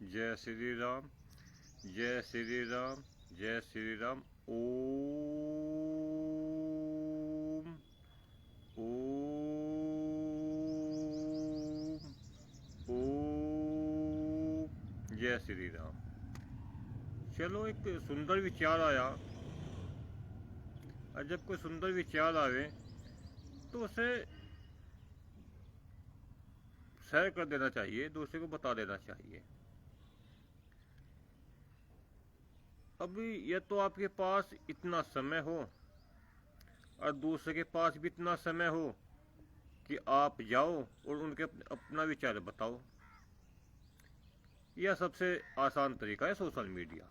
जय श्री राम, जय श्री राम, जय श्री राम। ओम ओम ओम। जय श्री राम। चलो, एक सुंदर विचार आया, और जब कोई सुंदर विचार आवे तो उसे शेयर कर देना चाहिए, दूसरे को बता देना चाहिए। अभी या तो आपके पास इतना समय हो और दूसरे के पास भी इतना समय हो कि आप जाओ और उनके अपना विचार बताओ। यह सबसे आसान तरीका है सोशल मीडिया।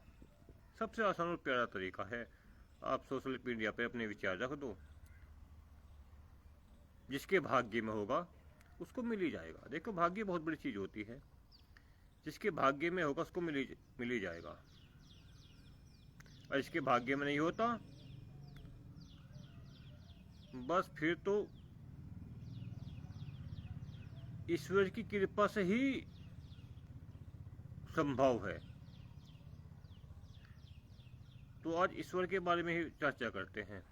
सबसे आसान और प्यारा तरीका है। आप सोशल मीडिया पे अपने विचार रख दो, जिसके भाग्य में होगा उसको मिल ही जाएगा। देखो, भाग्य बहुत बड़ी चीज होती है। जिसके भाग्य में होगा उसको मिल ही जाएगा, और इसके भाग्य में नहीं होता, बस फिर तो ईश्वर की कृपा से ही संभव है। तो आज ईश्वर के बारे में ही चर्चा करते हैं।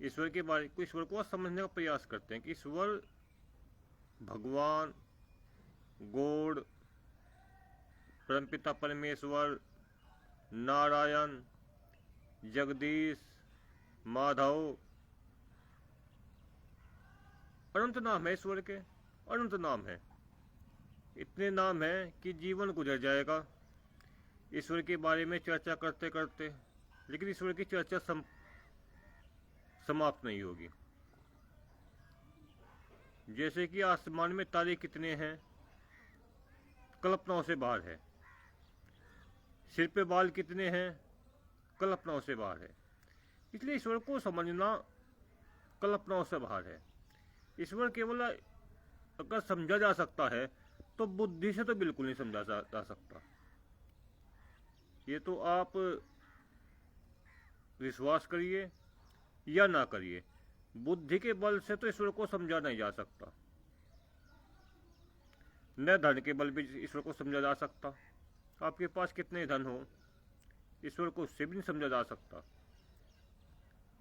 ईश्वर को समझने का प्रयास करते हैं कि ईश्वर, भगवान, गॉड, परमपिता परमेश्वर, नारायण, जगदीश, माधव, अनंत नाम है ईश्वर के, अनंत नाम है। इतने नाम है कि जीवन गुजर जाएगा ईश्वर के बारे में चर्चा करते करते, लेकिन ईश्वर की चर्चा समाप्त नहीं होगी। जैसे कि आसमान में तारे कितने हैं, कल्पनाओं से बाहर है। सिर पे बाल कितने हैं, कल्पनाओं से बाहर है। इसलिए ईश्वर को समझना कल्पनाओं से बाहर है। ईश्वर केवल अगर समझा जा सकता है तो बुद्धि से तो बिल्कुल नहीं समझा जा सकता। ये तो आप विश्वास करिए या ना करिए, बुद्धि के बल से तो ईश्वर को समझा नहीं जा सकता। न धन के बल भी ईश्वर को समझा जा सकता। आपके पास कितने धन हो, ईश्वर को उससे भी नहीं समझा जा सकता।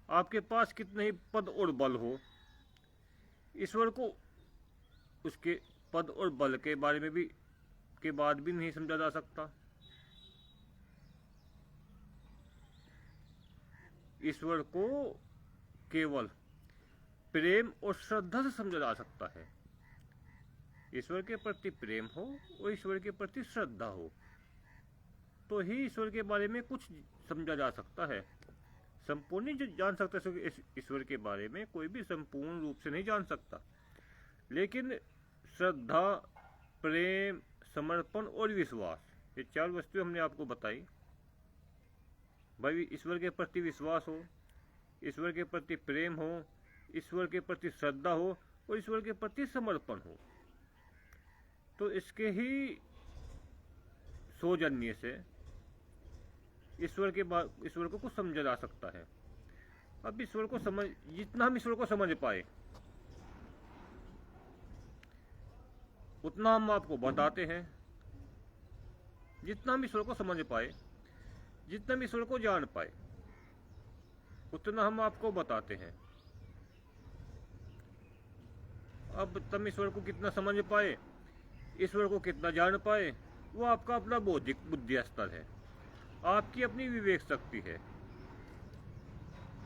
आपके पास कितने ही पद और बल हो, ईश्वर को उसके पद और बल के बारे में भी के बाद भी नहीं समझा जा सकता। ईश्वर को केवल प्रेम और श्रद्धा से समझा जा सकता है। ईश्वर के प्रति प्रेम हो और ईश्वर के प्रति श्रद्धा हो तो ही ईश्वर के बारे में कुछ समझा जा सकता है। संपूर्ण जो जान सकता है ईश्वर के बारे में, कोई भी संपूर्ण रूप से नहीं जान सकता। लेकिन श्रद्धा, प्रेम, समर्पण और विश्वास, ये चार वस्तुएं हमने आपको बताई। भाई, ईश्वर के प्रति विश्वास हो, ईश्वर के प्रति प्रेम हो, ईश्वर के प्रति श्रद्धा हो और ईश्वर के प्रति समर्पण हो, तो इसके ही सौजन्य से ईश्वर को कुछ समझा जा सकता है। अब ईश्वर को जितना हम ईश्वर को समझ पाए उतना हम आपको बताते हैं। जितना हम ईश्वर को समझ पाए, जितना हम ईश्वर को जान पाए, उतना हम आपको बताते हैं। अब तुम ईश्वर को कितना समझ पाए, ईश्वर को कितना जान पाए, वो आपका अपना बौद्धिक बुद्धि स्तर है, आपकी अपनी विवेक शक्ति है।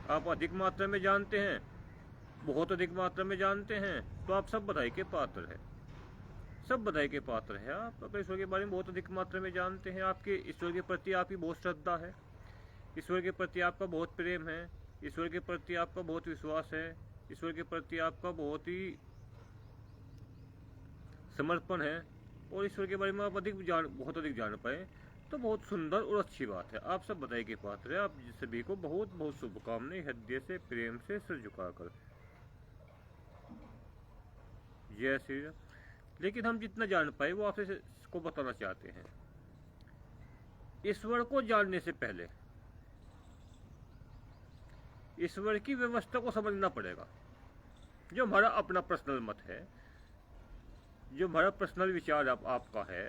आप अधिक मात्रा में जानते हैं, बहुत अधिक मात्रा में जानते हैं, तो आप सब बधाई के पात्र हैं। सब बधाई के पात्र हैं। आप अगर ईश्वर के बारे में बहुत अधिक मात्रा में जानते हैं, आपके ईश्वर के प्रति आपकी बहुत श्रद्धा है, ईश्वर के प्रति आपका बहुत प्रेम है, ईश्वर के प्रति आपका बहुत विश्वास है, ईश्वर के प्रति आपका बहुत ही समर्पण है, और ईश्वर के बारे में आप बहुत अधिक जान पाए, तो बहुत सुंदर और अच्छी बात है। आप सब बधाई के पात्र हैं। आप सभी को बहुत बहुत शुभकामनाएं, हृदय से प्रेम से सिर झुकाकर। जय श्री राम। लेकिन हम जितना जान पाए वो आपसे को बताना चाहते हैं। ईश्वर को जानने से पहले ईश्वर की व्यवस्था को समझना पड़ेगा। जो हमारा अपना पर्सनल मत है, जो हमारा पर्सनल विचार आपका है,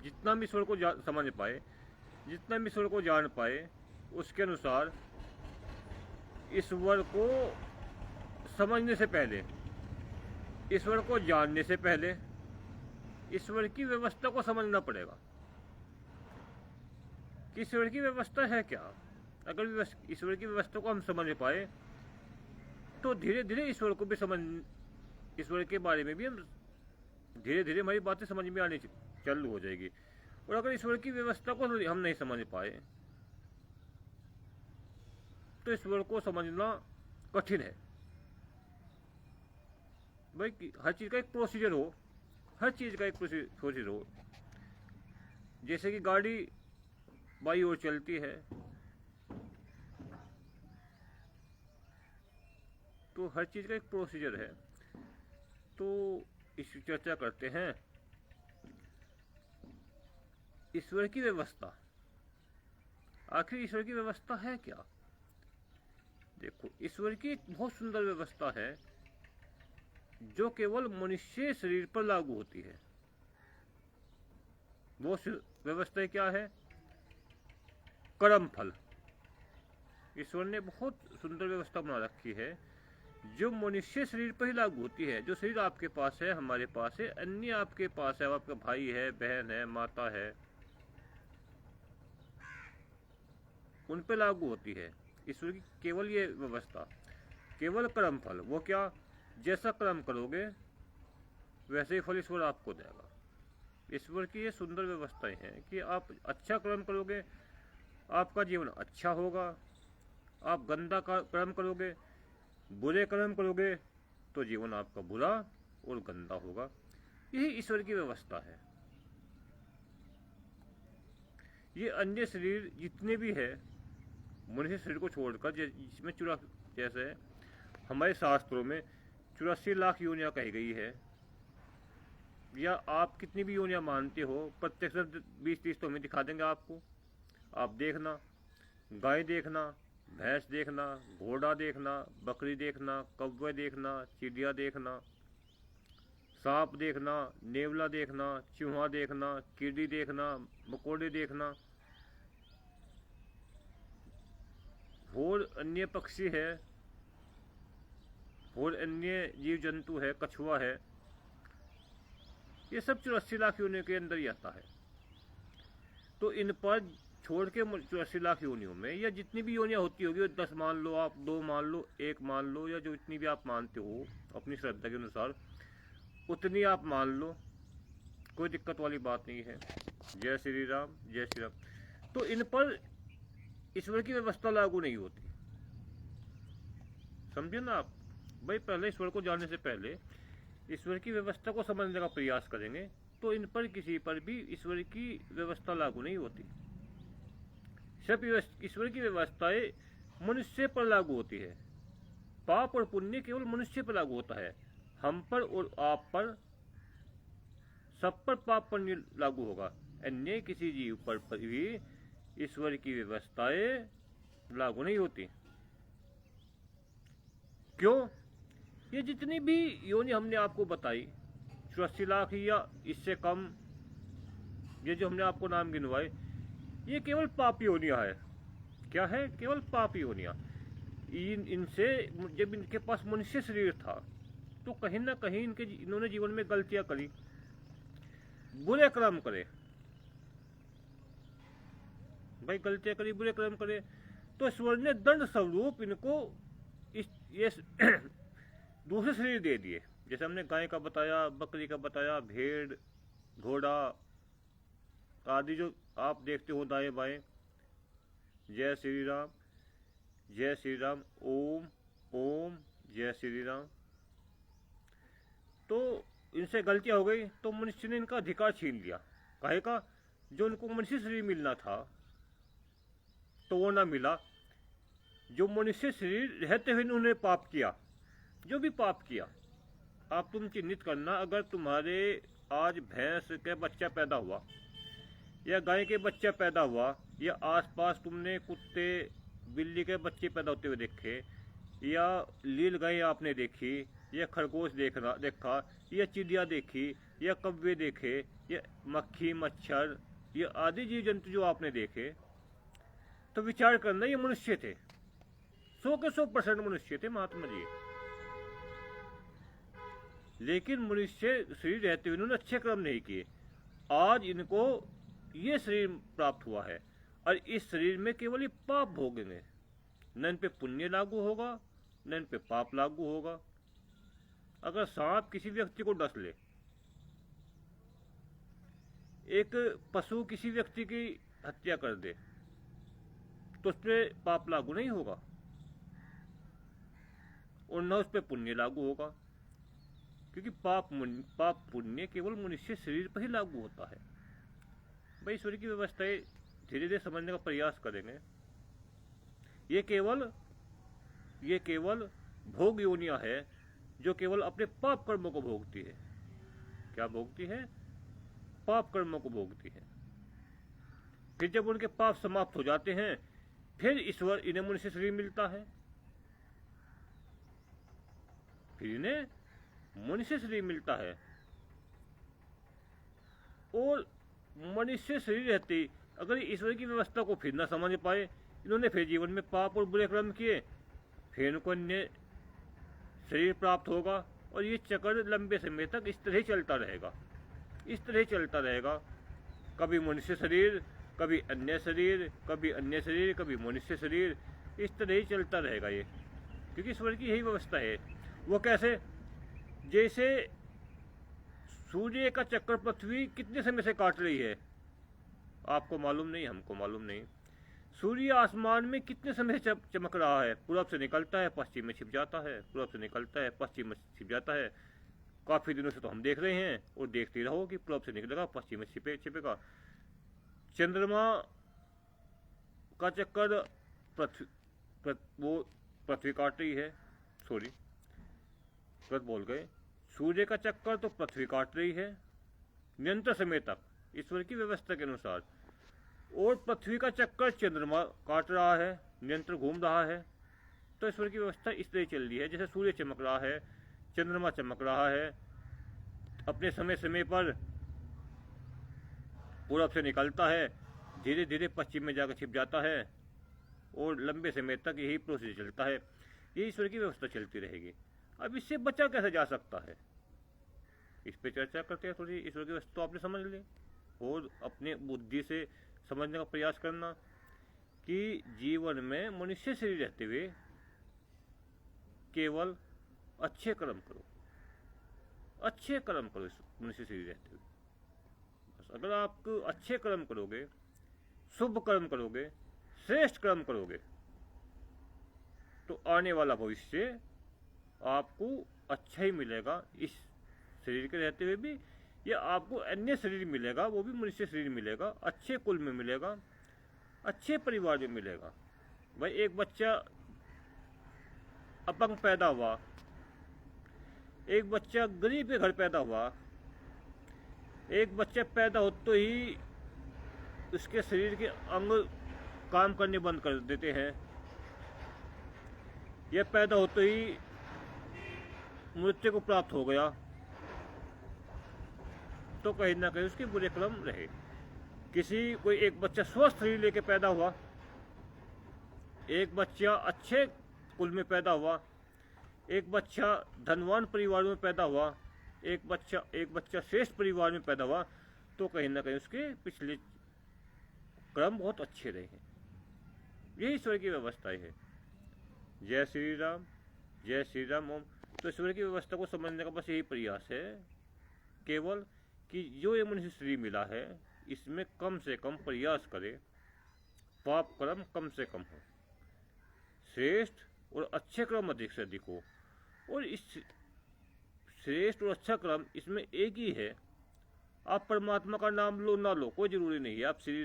जितना भी ईश्वर को समझ पाए, जितना भी ईश्वर को जान पाए, उसके अनुसार ईश्वर को समझने से पहले, ईश्वर को जानने से पहले ईश्वर की व्यवस्था को समझना पड़ेगा कि ईश्वर की व्यवस्था है क्या। अगर ईश्वर की व्यवस्था को हम समझ पाए तो धीरे धीरे ईश्वर को भी ईश्वर के बारे में भी हम धीरे धीरे हमारी बातें समझ में आनी चालू हो जाएगी। और अगर ईश्वर की व्यवस्था को हम नहीं समझ पाए तो ईश्वर को समझना कठिन है। भाई हर चीज का एक प्रोसीजर हो, हर चीज का एक प्रोसीजर हो। जैसे कि गाड़ी बाई ओर चलती है तो हर चीज का एक प्रोसीजर है। तो इस चर्चा करते हैं ईश्वर की व्यवस्था। आखिर ईश्वर की व्यवस्था है क्या? देखो, ईश्वर की एक बहुत सुंदर व्यवस्था है जो केवल मनुष्य शरीर पर लागू होती है। वो व्यवस्था क्या है? कर्म फल। ईश्वर ने बहुत सुंदर व्यवस्था बना रखी है जो मनुष्य शरीर पर ही लागू होती है। जो शरीर आपके पास है, हमारे पास है, अन्य आपके पास है, आपका भाई है, बहन है, माता है, उन पे लागू होती है ईश्वर की केवल ये व्यवस्था। केवल कर्म फल। वो क्या? जैसा कर्म करोगे वैसे ही फल ईश्वर आपको देगा। ईश्वर की ये सुंदर व्यवस्थाएं हैं कि आप अच्छा कर्म करोगे आपका जीवन अच्छा होगा, आप गंदा कर्म करोगे, बुरे कर्म करोगे तो जीवन आपका बुरा और गंदा होगा। यही ईश्वर की व्यवस्था है। ये अन्य शरीर जितने भी है, मनुष्य शरीर को छोड़कर, जिसमें जैसे हमारे शास्त्रों में 84 लाख योनियां कही गई है, या आप कितनी भी योनियां मानते हो, प्रत्यक्ष 20-30 तो हमें दिखा देंगे आपको। आप देखना, गाय देखना, भैंस देखना, घोड़ा देखना, बकरी देखना, कौवे देखना, चिड़िया देखना, सांप देखना, नेवला देखना, चूहा देखना, कीड़ी देखना, मकोड़े देखना, और अन्य पक्षी है, और अन्य जीव जंतु है, कछुआ है। ये सब 84 लाख योनियों के अंदर ही आता है। तो इन पर छोड़ के 84 लाख योनियों में, या जितनी भी योनियां होती होगी, 10 मान लो आप, 2 मान लो, 1 मान लो, या जो इतनी भी आप मानते हो अपनी श्रद्धा के अनुसार उतनी आप मान लो, कोई दिक्कत वाली बात नहीं है। जय श्री राम, जय श्री राम। तो इन पर ईश्वर की व्यवस्था लागू नहीं होती। समझे ना आप? भाई पहले ईश्वर को जानने से पहले ईश्वर की व्यवस्था को समझने का प्रयास करेंगे तो इन पर किसी पर भी ईश्वर की व्यवस्था लागू नहीं होती। सब ईश्वर की व्यवस्थाएं मनुष्य पर लागू होती है। पाप और पुण्य केवल मनुष्य पर लागू होता है। हम पर और आप पर, सब पर पाप पुण्य लागू होगा। अन्य किसी जीव पर भी ईश्वर की व्यवस्थाएं लागू नहीं होती। क्यों? ये जितनी भी योनि हमने आपको बताई, 84 लाख या इससे कम, ये जो हमने आपको नाम गिनवाए, ये केवल पाप योनियां है। क्या है? केवल पाप योनियां। इनसे जब इनके पास मनुष्य शरीर था तो कहीं ना कहीं इन्होंने जीवन में गलतियां करी, बुरे कर्म करे। भाई गलतियां करी, बुरे कर्म करे, तो ईश्वर ने दंड स्वरूप इनको ये दूसरे शरीर दे दिए। जैसे हमने गाय का बताया, बकरी का बताया, भेड़, घोड़ा आदि जो आप देखते हो दाएं बाएं। जय श्री राम, जय श्री राम, ओम ओम, जय श्री राम। तो इनसे गलतियां हो गई तो मनुष्य ने इनका अधिकार छीन लिया। काहे का? जो उनको मनुष्य शरीर मिलना था तो वो ना मिला। जो मनुष्य शरीर रहते हुए उन्होंने पाप किया, जो भी पाप किया, आप तुम चिन्हित करना। अगर तुम्हारे आज भैंस के बच्चा पैदा हुआ या गाय के बच्चा पैदा हुआ, या आसपास तुमने कुत्ते बिल्ली के बच्चे पैदा होते हुए देखे, या लील गाय आपने देखी, या खरगोश देखा, या चिड़िया देखी, या कव्वे देखे, या मक्खी मच्छर, या आदि जीव जंतु जो आपने देखे, तो विचार करना ये मनुष्य थे, 100 के 100% मनुष्य थे महात्मा जी। लेकिन मनुष्य शरीर रहते हुए इन्होंने अच्छे कर्म नहीं किए, आज इनको ये शरीर प्राप्त हुआ है, और इस शरीर में केवल ये पाप भोगेंगे, न इन पे पुण्य लागू होगा, न इन पे पाप लागू होगा। अगर सांप किसी व्यक्ति को डस ले, एक पशु किसी व्यक्ति की हत्या कर दे, तो उस पर पाप लागू नहीं होगा और न उस पर पुण्य लागू होगा, क्योंकि पाप पुण्य केवल मनुष्य शरीर पर ही लागू होता है। भाई ईश्वर की व्यवस्थाएं धीरे धीरे समझने का प्रयास करेंगे। ये केवल भोग योनियां है जो केवल अपने पाप कर्मों को भोगती है। क्या भोगती है? पाप कर्मों को भोगती है। फिर जब उनके पाप समाप्त हो जाते हैं, फिर ईश्वर इन्हें मनुष्य शरीर मिलता है, फिर इन्हें मनुष्य शरीर मिलता है। और मनुष्य शरीर रहते अगर ईश्वर की व्यवस्था को फिर न समझ पाए, इन्होंने फिर जीवन में पाप और बुरे कर्म किए, फिर इनको अन्य शरीर प्राप्त होगा, और ये चक्र लंबे समय तक इस तरह चलता रहेगा। कभी मनुष्य शरीर, कभी अन्य शरीर, कभी अन्य शरीर, कभी मनुष्य शरीर, इस तरह ही चलता रहेगा ये, क्योंकि ईश्वर की यही व्यवस्था है। वो कैसे? जैसे सूर्य का चक्कर पृथ्वी कितने समय से काट रही है, आपको मालूम नहीं, हमको मालूम नहीं। सूर्य आसमान में कितने समय से चमक रहा है, पूरब से निकलता है, पश्चिम में छिप जाता है, पूरब से निकलता है, पश्चिम में छिप जाता है। काफी दिनों से तो हम देख रहे हैं, और देखते रहो कि पूरब से निकलेगा, पश्चिम में छिपेगा। चंद्रमा का चक्कर पृथ्वी काट रही है, सॉरी बोल गए। सूर्य का चक्कर तो पृथ्वी काट रही है निरंतर समय तक ईश्वर की व्यवस्था के अनुसार, और पृथ्वी का चक्कर चंद्रमा काट रहा है, निरंतर घूम रहा है। तो ईश्वर की व्यवस्था इस तरह चल रही है, जैसे सूर्य चमक रहा है, चंद्रमा चमक रहा है, अपने समय समय पर पूरब से निकलता है, धीरे धीरे पश्चिम में जाकर छिप जाता है, और लंबे समय तक यही प्रोसेस चलता है। ये ईश्वर की व्यवस्था चलती रहेगी। अब इससे बचा कैसे जा सकता है, इस पे चर्चा करते हैं थोड़ी। ईश्वर की व्यवस्था तो आपने समझ ली, और अपने बुद्धि से समझने का प्रयास करना कि जीवन में मनुष्य शरीर रहते हुए केवल अच्छे कर्म करो, मनुष्य शरीर रहते हुए। बस अगर आप अच्छे कर्म करोगे, शुभ कर्म करोगे, श्रेष्ठ कर्म करोगे, तो आने वाला भविष्य आपको अच्छा ही मिलेगा, इस शरीर के रहते हुए भी, या आपको अन्य शरीर मिलेगा, वो भी मनुष्य शरीर मिलेगा, अच्छे कुल में मिलेगा, अच्छे परिवार में मिलेगा। भाई एक बच्चा अपंग पैदा हुआ, एक बच्चा गरीब के घर पैदा हुआ, एक बच्चा पैदा होते ही उसके शरीर के अंग काम करने बंद कर देते हैं, यह पैदा होते ही मृत्यु को प्राप्त हो गया, तो कहीं ना कहीं उसके बुरे कर्म रहे। कोई एक बच्चा स्वस्थ शरीर लेके पैदा हुआ, एक बच्चा अच्छे कुल में पैदा हुआ, एक बच्चा धनवान परिवार में पैदा हुआ, एक बच्चा श्रेष्ठ परिवार में पैदा हुआ, तो कहीं ना कहीं उसके पिछले कर्म बहुत अच्छे रहे हैं। यही ईश्वर की व्यवस्था है। जय श्री राम, जय श्री राम ओम। तो ईश्वर की व्यवस्था को समझने का बस यही प्रयास है, केवल कि जो ये मनुष्य शरीर मिला है, इसमें कम से कम प्रयास करे, पाप कर्म कम से कम हो, श्रेष्ठ और अच्छे कर्म अधिक से अधिक हो। और इस श्रेष्ठ और अच्छा कर्म इसमें एक ही है, आप परमात्मा का नाम लो ना लो, कोई जरूरी नहीं है। आप श्री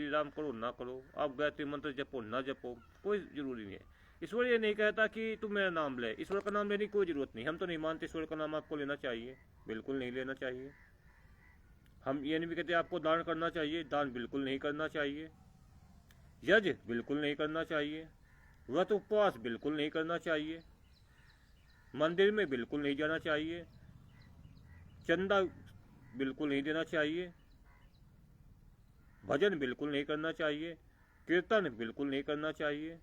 राम करो ना करो, आप गायत्री मंत्र जपो ना जपो, कोई जरूरी नहीं है। ईश्वर ये नहीं कहता कि तुम मेरा नाम ले, ईश्वर का नाम लेने की कोई जरूरत नहीं। हम तो नहीं मानते ईश्वर का नाम आपको लेना चाहिए, बिल्कुल नहीं लेना चाहिए। हम ये नहीं भी कहते आपको दान करना चाहिए, दान बिल्कुल नहीं करना चाहिए, यज्ञ बिल्कुल नहीं करना चाहिए, व्रत उपवास बिल्कुल नहीं करना चाहिए, मंदिर में बिल्कुल नहीं जाना चाहिए, चंदा बिल्कुल नहीं देना चाहिए, भजन बिल्कुल नहीं करना चाहिए, कीर्तन बिल्कुल नहीं करना चाहिए,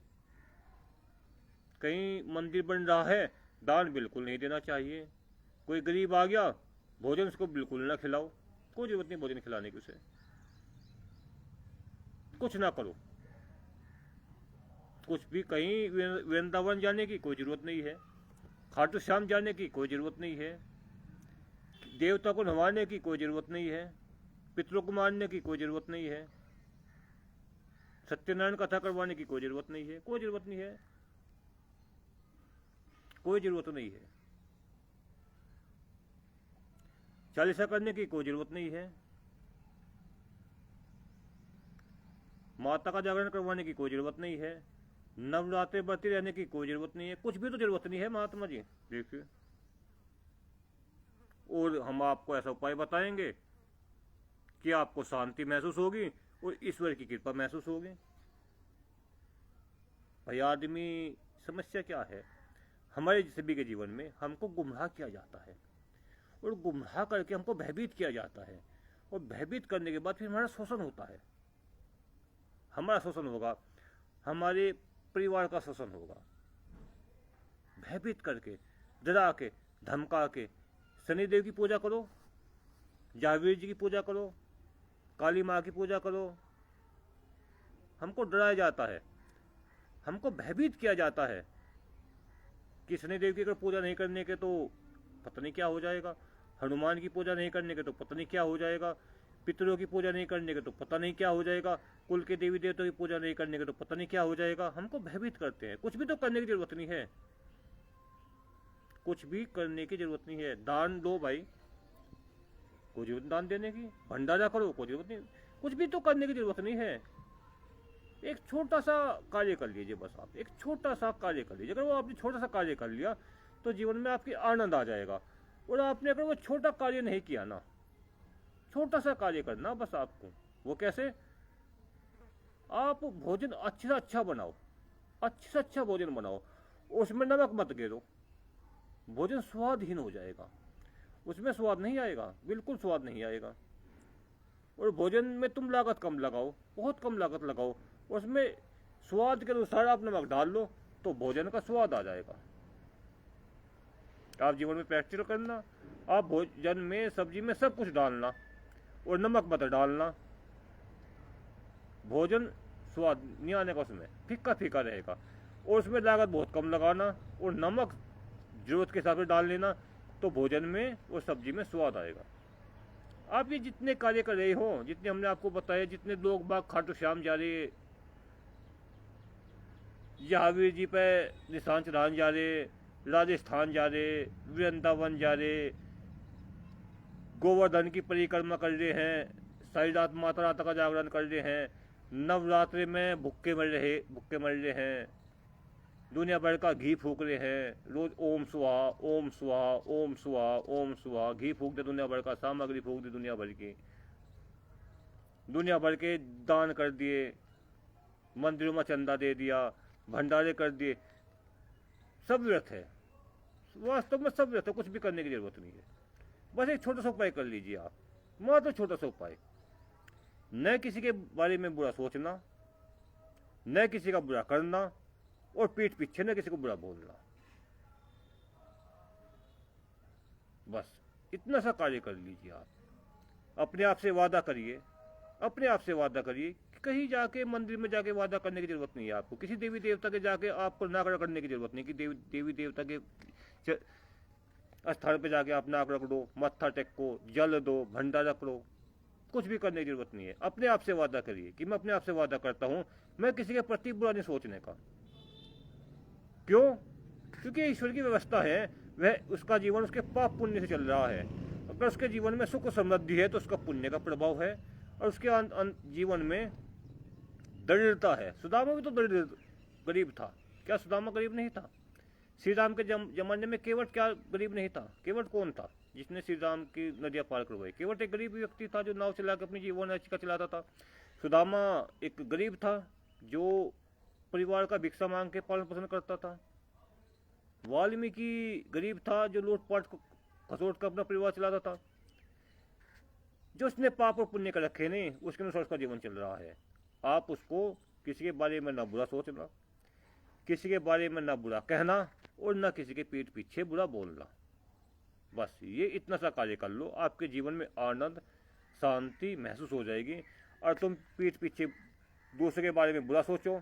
कहीं मंदिर बन रहा है दान बिल्कुल नहीं देना चाहिए, कोई गरीब आ गया भोजन उसको बिल्कुल ना खिलाओ, कोई जरूरत नहीं भोजन खिलाने की, उसे कुछ ना करो, कुछ भी कहीं वृंदावन जाने की कोई जरूरत नहीं है, खाटू श्याम जाने की कोई जरूरत नहीं है, देवता को नवाने की कोई जरूरत नहीं है, पितरों को मारने की कोई जरूरत नहीं है, सत्यनारायण कथा करवाने की कोई जरूरत नहीं है, कोई जरूरत नहीं है, कोई जरूरत नहीं है, चालीसा करने की कोई जरूरत नहीं है, माता का जागरण करवाने की कोई जरूरत नहीं है, नवरात्रे बरती रहने की कोई जरूरत नहीं है, कुछ भी तो जरूरत नहीं है महात्मा जी। देखिए, और हम आपको ऐसा उपाय बताएंगे कि आपको शांति महसूस होगी और ईश्वर की कृपा महसूस होगी। भाई आदमी, समस्या क्या है, हमारे सभी के जीवन में हमको गुमराह किया जाता है और गुमराह करके हमको भयभीत किया जाता है, और भयभीत करने के बाद फिर हमारा शोषण होता है, हमारा शोषण होगा, हमारे परिवार का शोषण होगा, भयभीत करके, डरा के, धमका के। शनिदेव की पूजा करो, जावीर जी की पूजा करो, काली माँ की पूजा करो, हमको डराया जाता है, हमको भयभीत किया जाता है कि शनिदेव की अगर पूजा नहीं करने के तो पता नहीं क्या हो जाएगा, हनुमान की पूजा नहीं करने के तो पता नहीं क्या हो जाएगा, पितरों की पूजा नहीं करने के तो पता नहीं क्या हो जाएगा, कुल के देवी देवताओं की पूजा नहीं करने के तो पता नहीं क्या हो जाएगा। हमको भयभीत करते हैं, कुछ भी तो करने की जरूरत नहीं है, कुछ भी करने की जरूरत नहीं है। दान दो भाई, कोई जरूरत दान देने की, भंडारा करो, कोई जरूरत नहीं, कुछ भी तो करने की जरूरत नहीं है। एक छोटा सा कार्य कर लीजिए, बस आप एक छोटा सा कार्य कर लीजिए। अगर वो आपने छोटा सा कार्य कर लिया तो जीवन में आपकी आनंद आ जाएगा। और आपने अगर वो छोटा कार्य नहीं किया ना, छोटा सा कार्य करना बस आपको। वो कैसे? आप भोजन अच्छे से अच्छा बनाओ, अच्छे से अच्छा भोजन बनाओ, उसमें नमक मत गिरो, भोजन स्वादहीन हो जाएगा, उसमें स्वाद नहीं आएगा, बिल्कुल स्वाद नहीं आएगा। और भोजन में तुम लागत कम लगाओ, बहुत कम लागत लगाओ, उसमें स्वाद के अनुसार आप नमक डाल लो तो भोजन का स्वाद आ जाएगा। आप जीवन में प्रैक्टिस करना, आप भोजन में, सब्जी में सब कुछ डालना और नमक मत डालना, भोजन स्वाद नहीं आने का, उसमें फीका फीका रहेगा। और उसमें लागत बहुत कम लगाना और नमक जरूरत के हिसाब से डाल लेना, तो भोजन में और सब्जी में स्वाद आएगा। आप ये जितने कार्य कर रहे हो, जितने हमने आपको बताया, जितने लोग बाग खाटू श्याम जा रहे, महावीर जी पे निशान चढ़ाने जा रहे, राजस्थान जा रहे, वृंदावन जा रहे, गोवर्धन की परिक्रमा कर रहे हैं, सारी रात माता राता का जागरण कर रहे हैं, नवरात्रि में भुक्के मर रहे हैं, दुनिया भर का घी फूक रहे हैं, रोज ओम स्वाहा ओम स्वाहा ओम स्वाहा ओम स्वाहा, घी फूक दे दुनिया भर का, सामग्री फूक दी दुनिया भर की, दुनिया भर के दान कर दिए, मंदिरों में चंदा दे दिया, भंडारे कर दिए, सब व्यर्थ है, वास्तव में सब व्यर्थ है, कुछ भी करने की जरूरत नहीं है। बस एक छोटा सा उपाय कर लीजिए आप, मात्र छोटा सा उपाय, न किसी के बारे में बुरा सोचना, न किसी का बुरा करना, और पीठ पीछे न किसी को बुरा बोलना, बस इतना सा कार्य कर लीजिए आप। अपने आप से वादा करिए, अपने आप से वादा करिए, कहीं जाके मंदिर में जाके वादा करने की जरूरत नहीं है आपको, किसी देवी देवता के जाके आपको नाक रगड़ने की जरूरत नहीं कि देवी देवता के स्थान पे जाके आप नाक रगड़ो, मत्था टेको, जल दो, भंडारा करो, कुछ भी करने की जरूरत नहीं है। अपने आप से वादा करिए कि मैं अपने आप से वादा करता हूं, मैं किसी के प्रति बुरा नहीं सोचने का। क्यों? क्योंकि ईश्वर की व्यवस्था है, वह उसका जीवन उसके पाप पुण्य से चल रहा है। अगर उसके जीवन में सुख समृद्धि है तो उसका पुण्य का प्रभाव है, और उसके जीवन में दरिद्रता है। सुदामा भी तो गरीब था, क्या सुदामा गरीब नहीं था? श्री राम के जमाने में केवट क्या गरीब नहीं था? केवट कौन था जिसने श्री राम की नदियां पार करवाई? केवट एक गरीब व्यक्ति था जो नाव चला के अपनी जीवन का चलाता था। सुदामा एक गरीब था जो परिवार का भिक्षा मांग के पालन पोषण करता था। वाल्मीकि गरीब था जो लूटपाट खसोट कर अपना परिवार चलाता था। जो उसने पाप और पुण्य का रखे नहीं, उसके अनुसार उसका जीवन चल रहा है। आप उसको किसी के बारे में ना बुरा सोचना, किसी के बारे में ना बुरा कहना, और ना किसी के पीठ पीछे बुरा बोलना। बस ये इतना सा कार्य कर लो, आपके जीवन में आनंद शांति महसूस हो जाएगी। और तुम पीठ पीछे दूसरे के बारे में बुरा सोचो,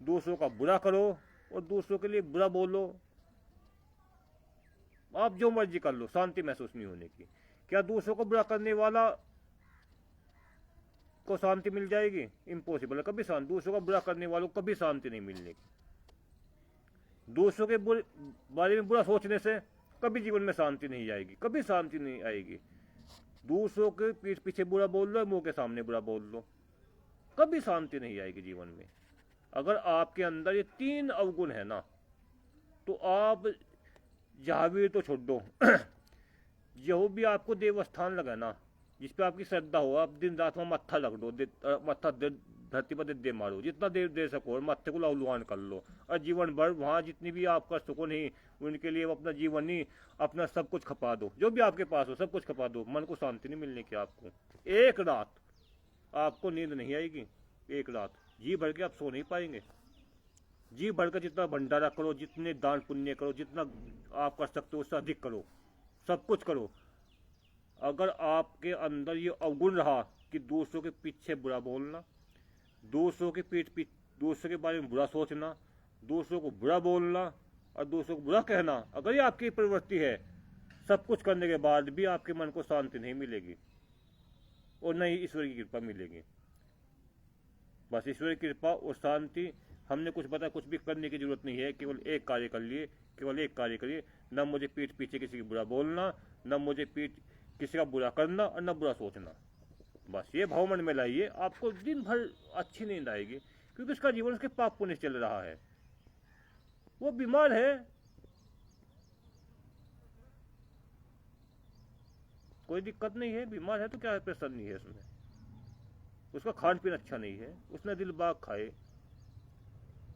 दूसरों का बुरा करो और दूसरों के लिए बुरा बोलो, आप जो मर्जी कर लो, शांति महसूस नहीं होने की। क्या दूसरों को बुरा करने वाला को शांति मिल जाएगी? इम्पॉसिबल है, कभी शांति, दूसरों का बुरा करने वालों को कभी शांति नहीं मिलने की। दूसरों के बारे में बुरा सोचने से कभी जीवन में शांति नहीं आएगी, कभी शांति नहीं आएगी। दूसरों के पीठ पीछे बुरा बोल लो, मुंह के सामने बुरा बोल लो, कभी शांति नहीं आएगी जीवन में। अगर आपके अंदर ये 3 अवगुण है ना, तो आप जहावीर तो छोड़ दो जो भी आपको देवस्थान लगा ना, जिस पे आपकी श्रद्धा हो, आप दिन रात में मत्था लग दो, मत्था धरती पर दे मारो, जितना देर दे सको, और मत्थे को लहलुहान कर लो, और जीवन भर वहाँ जितनी भी आपका सुकून है उनके लिए अपना जीवन ही, अपना सब कुछ खपा दो, जो भी आपके पास हो सब कुछ खपा दो। मन को शांति नहीं मिलने की आपको। एक रात आपको नींद नहीं आएगी, एक रात जी भर के आप सो नहीं पाएंगे। जी भर कर जितना भंडारा करो, जितने दान पुण्य करो, जितना आप कर सकते हो उससे अधिक करो, सब कुछ करो। अगर आपके अंदर ये अवगुण रहा कि दूसरों के पीछे बुरा बोलना, दूसरों के दूसरों के बारे में बुरा सोचना, दूसरों को बुरा बोलना और दूसरों को बुरा कहना, अगर ये आपकी प्रवृत्ति है, सब कुछ करने के बाद भी आपके मन को शांति नहीं मिलेगी और न ही ईश्वर की कृपा मिलेगी। बस ईश्वर की कृपा और शांति, हमने कुछ पता कुछ भी करने की जरूरत नहीं है, केवल एक कार्य कर लिए, केवल एक कार्य करिए, न मुझे पीठ पीछे किसी की बुरा बोलना, न मुझे किसी का बुरा करना और न बुरा सोचना। बस ये भाव मन में लाइए, आपको दिन भर अच्छी नींद आएगी, क्योंकि उसका जीवन उसके पाप पुण्य चल रहा है। वो बीमार है, कोई दिक्कत नहीं है, बीमार है तो क्या परेशानी है उसमें, उसका खान पीन अच्छा नहीं है, उसने दिल बाग खाए।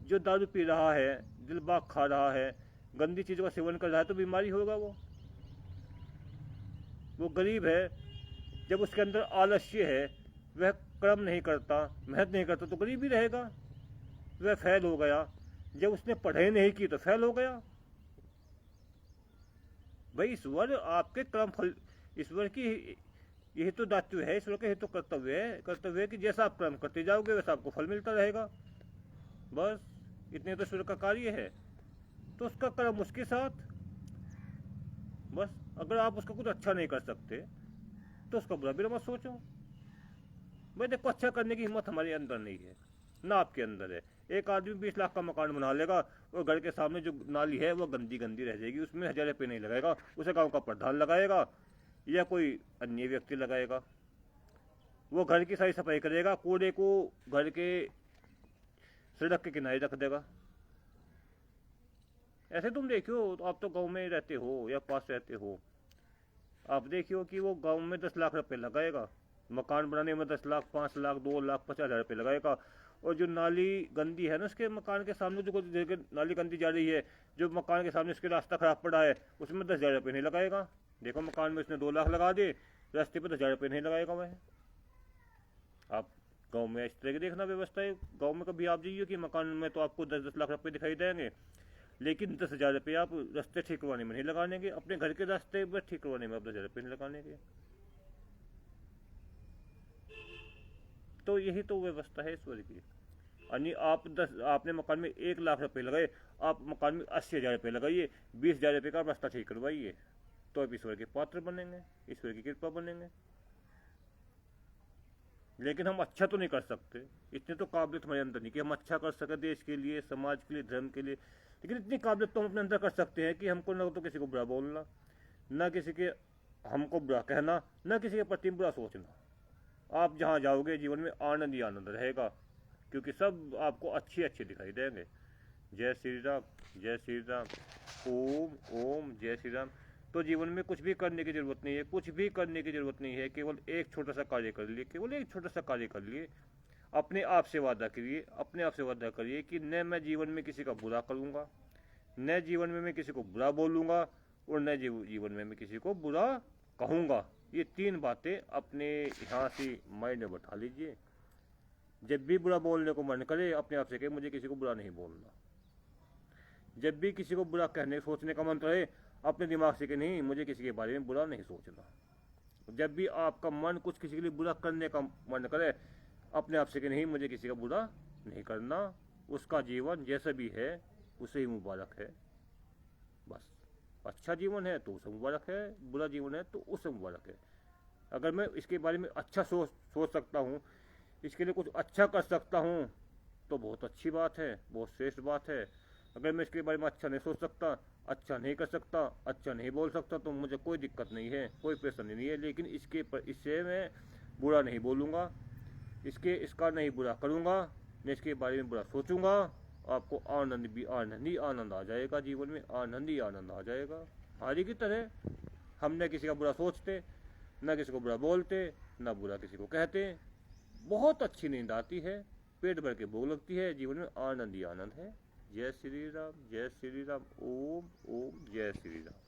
जो दारू पी रहा है, दिल बाग खा रहा है, गंदी चीजों का सेवन कर रहा है, तो बीमारी होगा। वो गरीब है, जब उसके अंदर आलस्य है, वह कर्म नहीं करता, मेहनत नहीं करता, तो गरीब ही रहेगा। वह फैल हो गया, जब उसने पढ़ाई नहीं की तो फैल हो गया। भाई ईश्वर आपके कर्म फल, ईश्वर की यही तो दायित्व है, ईश्वर का यही तो कर्तव्य है कि जैसा आप कर्म करते जाओगे वैसा आपको फल मिलता रहेगा। बस इतने तो ईश्वर का कार्य है, तो उसका कर्म उसके साथ। बस अगर आप उसका कुछ अच्छा नहीं कर सकते तो उसका बुरा भी मत सोचो। भाई देखो, अच्छा करने की हिम्मत हमारे अंदर नहीं है, ना आपके अंदर है। एक आदमी 20 लाख का मकान बना लेगा और घर के सामने जो नाली है वो गंदी गंदी रह जाएगी, उसमें 1000 रुपये नहीं लगाएगा, उसे गांव का प्रधान लगाएगा या कोई अन्य व्यक्ति लगाएगा। वो घर की सारी सफाई करेगा, कूड़े को घर के सड़क के किनारे रख देगा। ऐसे तुम देखियो, आप तो गांव में रहते हो या पास रहते हो, आप देखियो कि वो गांव में 10 लाख रुपए लगाएगा, मकान बनाने में 10 लाख, 5 लाख, 2 लाख 50,000 रुपये लगाएगा, और जो नाली गंदी है ना उसके मकान के सामने, जो नाली गंदी जा रही है, जो मकान के सामने उसके रास्ता खराब पड़ा है, उसमें 10,000 रुपये नहीं लगाएगा। देखो, मकान में उसने 2 लाख लगा दिए, रास्ते पर 10,000 रुपये नहीं लगाएगा वह। आप गांव में इस तरह की देखना व्यवस्था है। गांव में कभी आप जाइए कि मकान में तो आपको 10-10 लाख रुपए दिखाई देंगे, लेकिन 10,000 रुपये आप रास्ते ठीक करवाने में नहीं लगाने के, अपने घर के रास्ते पर ठीक करवाने में आप 10,000 रुपये नहीं लगाने के। तो यही तो व्यवस्था है ईश्वर की। यानी आपने मकान में 1 लाख रुपए लगाए, आप मकान में 80,000 रुपये लगाइए, 20,000 रुपये का रास्ता ठीक करवाइए, तो आप ईश्वर के पात्र बनेंगे, ईश्वर की कृपा बनेंगे। लेकिन हम अच्छा तो नहीं कर सकते, इतने तो काबिलियत हमारे अंदर नहीं कि हम अच्छा कर सके देश के लिए, समाज के लिए, धर्म के लिए। लेकिन इतनी काबिलियत तो हम अपने अंदर कर सकते हैं कि हमको न तो किसी को बुरा बोलना, न किसी के हमको बुरा कहना, न किसी के प्रति बुरा सोचना। आप जहाँ जाओगे जीवन में आनंद ही आनंद रहेगा, क्योंकि सब आपको अच्छे अच्छे दिखाई देंगे। जय श्री राम, जय श्री राम, ओम ओम जय श्री राम। तो जीवन में कुछ भी करने की जरूरत नहीं है, कुछ भी करने की जरूरत नहीं है, केवल एक छोटा सा कार्य कर लिए, केवल एक छोटा सा कार्य कर लिए। अपने आप से वादा करिए, अपने आप से वादा करिए कि न मैं जीवन में किसी का बुरा करूँगा, न जीवन में मैं किसी को बुरा बोलूँगा, और न जीवन में मैं किसी को बुरा कहूँगा। ये 3 बातें अपने यहाँ से माइंड में बैठा लीजिए। जब भी बुरा बोलने को मन करे अपने आप से कहे मुझे किसी को बुरा नहीं बोलना। जब भी किसी को बुरा कहने सोचने का मन करे अपने दिमाग से कि नहीं मुझे किसी के बारे में बुरा नहीं सोचना। जब भी आपका मन कुछ किसी के लिए बुरा करने का मन करे अपने आप से कि नहीं मुझे किसी का बुरा नहीं करना। उसका जीवन जैसा भी है उसे ही मुबारक है। बस अच्छा जीवन है तो उसे मुबारक है, बुरा जीवन है तो उसे मुबारक है। अगर मैं इसके बारे में अच्छा सोच सकता हूँ, इसके लिए कुछ अच्छा कर सकता हूँ तो बहुत अच्छी बात है, बहुत श्रेष्ठ बात है। अगर मैं इसके बारे में अच्छा नहीं सोच सकता, अच्छा नहीं कर सकता, अच्छा नहीं बोल सकता तो मुझे कोई दिक्कत नहीं है, कोई परेशानी नहीं है। लेकिन इससे मैं बुरा नहीं बोलूँगा, इसका नहीं बुरा करूँगा, मैं इसके बारे में बुरा सोचूंगा। आपको आनंद ही आनंद आ जाएगा, जीवन में आनंद ही आनंद आ जाएगा। हारी की तरह हम न किसी का बुरा सोचते, न किसी को बुरा बोलते, न बुरा किसी को कहते। बहुत अच्छी नींद आती है, पेट भर के भूख लगती है, जीवन में आनंद ही आनंद है। जय श्री राम, जय श्री राम, ओम ओम जय श्री राम।